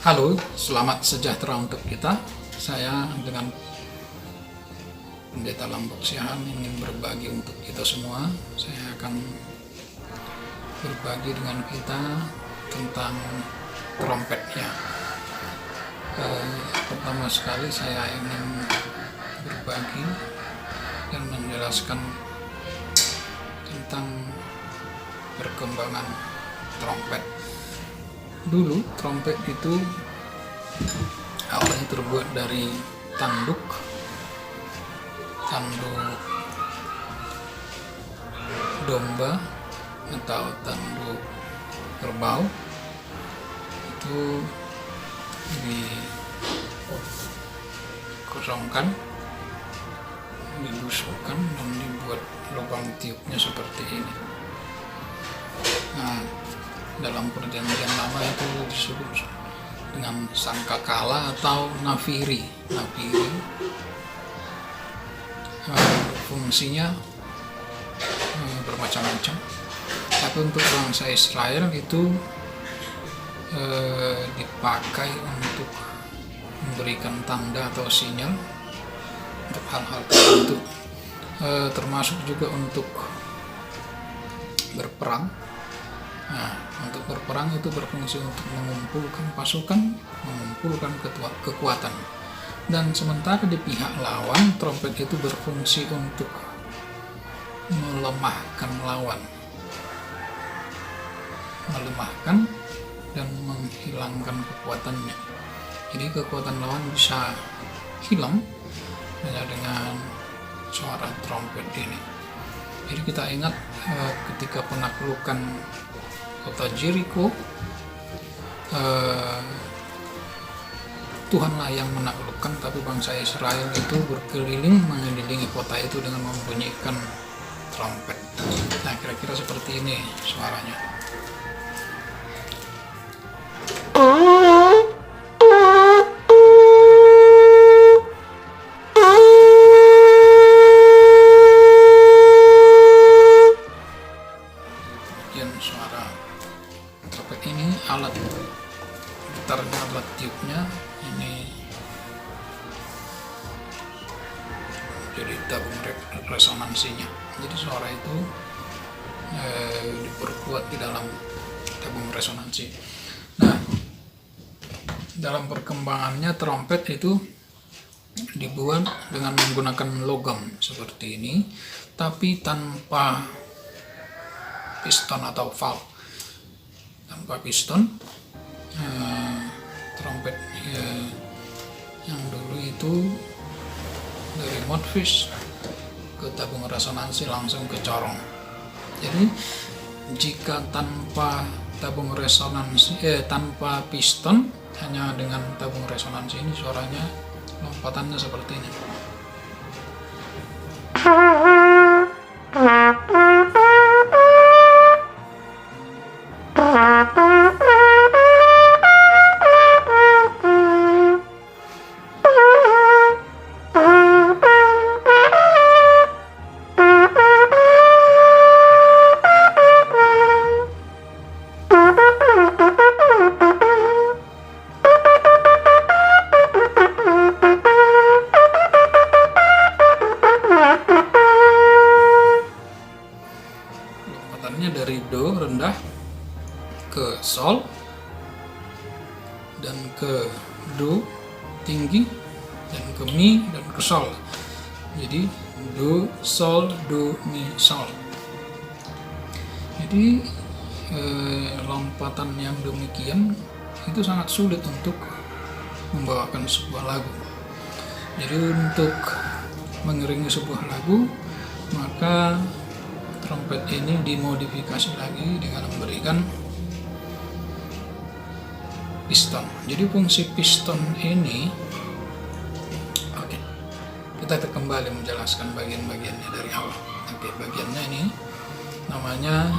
Halo, selamat sejahtera untuk kita. Saya dengan Pendeta Lambok Siahan ingin berbagi untuk kita semua. Saya akan berbagi dengan kita tentang trompetnya. Pertama sekali saya ingin berbagi dan menjelaskan tentang perkembangan trompet. Dulu trompet itu awalnya terbuat dari tanduk domba atau tanduk kerbau. Itu dikosongkan, dibusukkan dan dibuat lubang tiupnya seperti ini. Nah, dalam perjanjian lama itu disebut dengan sangkakala atau nafiri. Fungsinya bermacam-macam, tapi untuk bangsa Israel itu dipakai untuk memberikan tanda atau sinyal untuk hal-hal tertentu, termasuk juga untuk berperang. Nah, untuk berperang itu berfungsi untuk mengumpulkan pasukan, mengumpulkan kekuatan. Dan sementara di pihak lawan, trompet itu berfungsi untuk melemahkan lawan, melemahkan dan menghilangkan kekuatannya. Jadi kekuatan lawan bisa hilang hanya dengan suara trompet ini. Jadi kita ingat ketika penaklukan kota Jericho, Tuhanlah yang menaklukkan, tapi bangsa Israel itu berkeliling mengelilingi kota itu dengan membunyikan trompet. Nah, kira-kira seperti ini suaranya. Suara trompet ini, alat gitarnya, alat tiupnya ini jadi tabung resonansinya. Jadi suara itu diperkuat di dalam tabung resonansi. Nah, dalam perkembangannya trompet itu dibuat dengan menggunakan logam seperti ini, tapi tanpa piston atau valve. Tanpa piston, trompet yang dulu itu dari mouthpiece ke tabung resonansi langsung ke corong. Jadi jika tanpa tabung resonansi, tanpa piston, hanya dengan tabung resonansi ini, suaranya lompatannya seperti ini. Dari do rendah ke sol dan ke do tinggi dan ke mi dan ke sol. Jadi do, sol, do, mi, sol. Jadi lompatan yang demikian itu sangat sulit untuk membawakan sebuah lagu. Jadi untuk mengiringi sebuah lagu, maka trompet ini dimodifikasi lagi dengan memberikan piston. Jadi fungsi piston ini, kita kembali menjelaskan bagian-bagiannya dari awal. Bagiannya ini namanya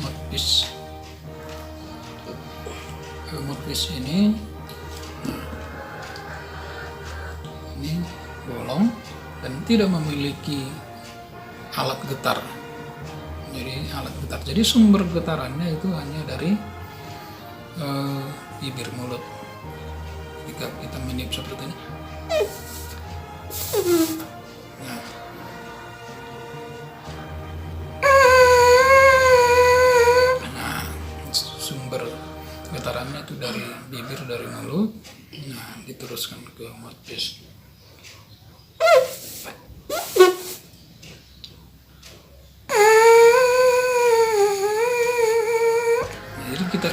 mouthpiece. Mouthpiece ini, ini bolong dan tidak memiliki alat getar. Jadi sumber getarannya itu hanya dari bibir mulut. Jika kita meniup seperti ini, nah, sumber getarannya itu dari bibir, dari mulut, nah diteruskan ke mouthpiece.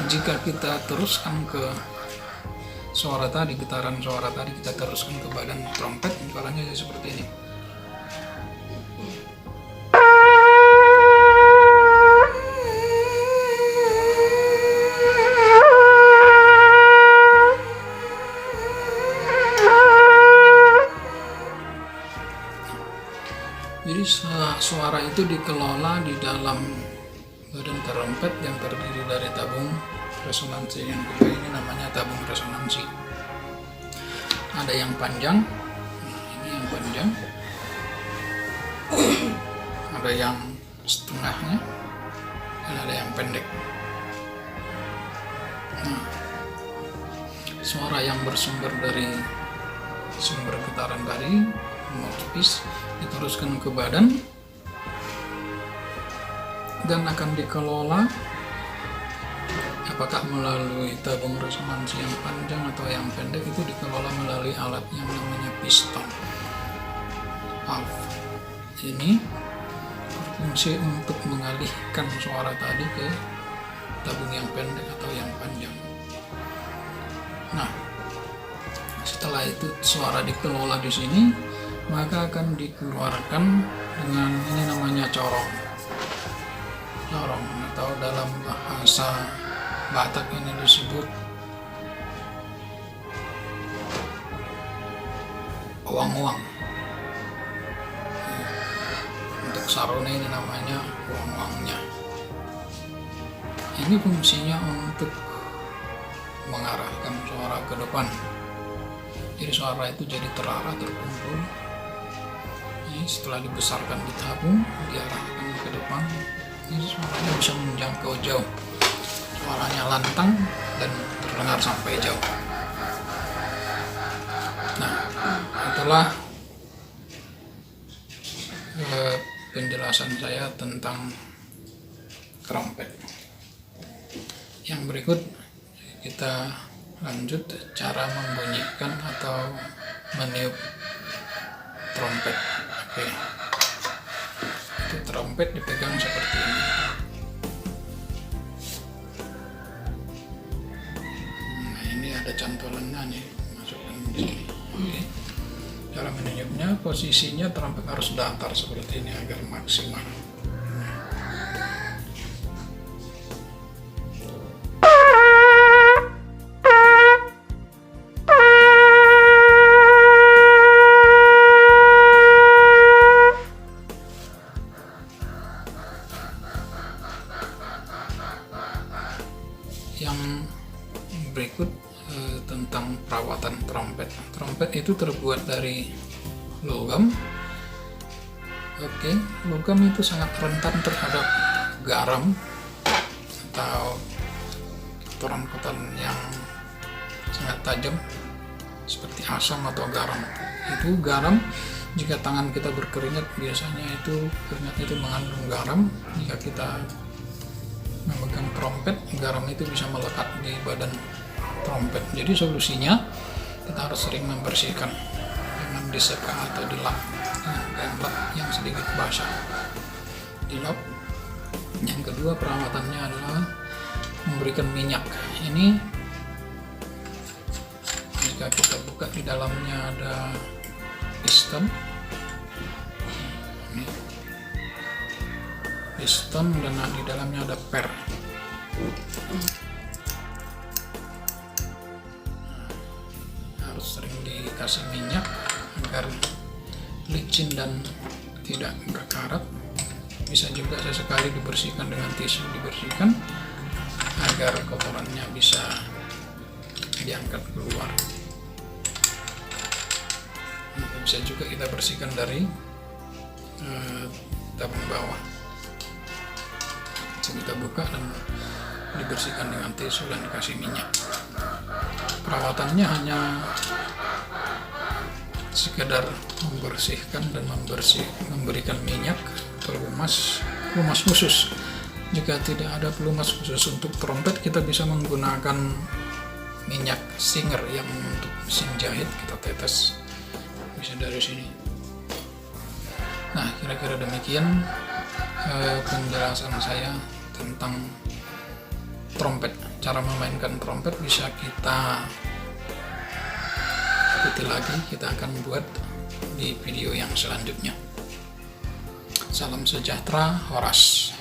Jika kita teruskan ke suara tadi, getaran suara tadi kita teruskan ke badan trompet, suaranya seperti ini. Jadi suara itu dikelola di dalam badan trompet yang terdiri dari tabung resonansi. Yang kedua ini namanya tabung resonansi. Ada yang panjang, nah ini yang panjang, ada yang setengahnya, dan ada yang pendek. Nah, suara yang bersumber dari sumber getaran tadi, mouthpiece, diteruskan ke badan dan akan dikelola apakah melalui tabung resonansi yang panjang atau yang pendek. Itu dikelola melalui alat yang namanya piston valve. Ini berfungsi untuk mengalihkan suara tadi ke tabung yang pendek atau yang panjang. Nah, setelah itu suara dikelola di sini, maka akan dikeluarkan dengan ini namanya corong atau dalam bahasa Batak ini disebut uang-uang. Untuk sarone ini namanya uang-uangnya. Ini fungsinya untuk mengarahkan suara ke depan. Jadi suara itu jadi terarah, terkumpul. Ini setelah dibesarkan di tabung, diarahkan ke depan. Ini suaranya bisa menjangkau jauh. Suaranya lantang dan terdengar sampai jauh. Nah, itulah penjelasan saya tentang trompet. Yang berikut kita lanjut cara membunyikan atau meniup trompet. Oke. Itu trompet dipegang seperti ini. Nah, ini ada cantolannya nih, masukkan di sini. Oke. Cara meniupnya, posisinya trompet harus datar seperti ini agar maksimal. Yang berikut tentang perawatan trompet. Trompet itu terbuat dari logam. Oke, logam itu sangat rentan terhadap garam atau kotoran-kotoran yang sangat tajam seperti asam atau garam. Itu garam, jika tangan kita berkeringat, biasanya itu keringat itu mengandung garam. Jika kita memegang trompet, garam itu bisa melekat di badan trompet. Jadi solusinya kita harus sering membersihkan dengan diseka atau dilap, dan lap yang sedikit basah. Dilap. Yang kedua, perawatannya adalah memberikan minyak. Ini jika kita buka, di dalamnya ada piston. Ini piston dan di dalamnya ada per. Harus sering dikasih minyak agar licin dan tidak berkarat. Bisa juga sesekali dibersihkan dengan tisu, dibersihkan agar kotorannya bisa diangkat keluar. Bisa juga kita bersihkan dari tabung bawah. Kita buka dan dibersihkan dengan tisu dan dikasih minyak. Perawatannya hanya sekedar membersihkan dan memberikan minyak, pelumas khusus. Jika tidak ada pelumas khusus untuk trompet, kita bisa menggunakan minyak Singer yang untuk mesin jahit, kita tetes bisa dari sini. Nah, kira-kira demikian penjelasan saya tentang trompet. Cara memainkan trompet bisa kita ikuti lagi, kita akan buat di video yang selanjutnya. Salam sejahtera, Horas.